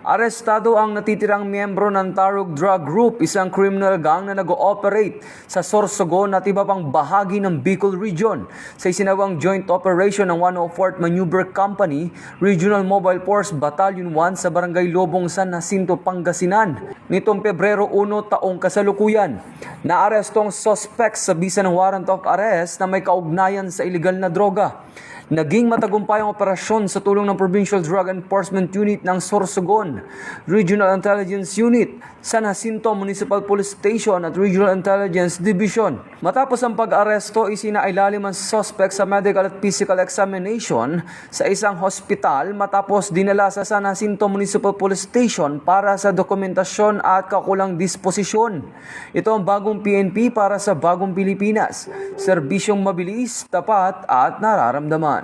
Arestado ang natitirang miyembro ng Tarug Drug Group, isang criminal gang na nag-ooperate sa Sorsogon at iba pang bahagi ng Bicol Region sa isinawang joint operation ng 104th Maneuver Company, Regional Mobile Force Battalion 1 sa Barangay Lobong, San Jacinto, Pangasinan. Nitong Pebrero 1 taong kasalukuyan, naarestong suspect sa bisa ng warrant of arrest na may kaugnayan sa iligal na droga. Naging matagumpay ang operasyon sa tulong ng Provincial Drug Enforcement Unit ng Sorsogon, Regional Intelligence Unit, San Jacinto Municipal Police Station at Regional Intelligence Division. Matapos ang pag-aresto, isinailalim ang suspect sa medical at physical examination sa isang hospital matapos dinala sa San Jacinto Municipal Police Station para sa dokumentasyon at kakulang disposisyon. Ito ang bagong PNP para sa bagong Pilipinas. Serbisyong mabilis, tapat at nararamdaman.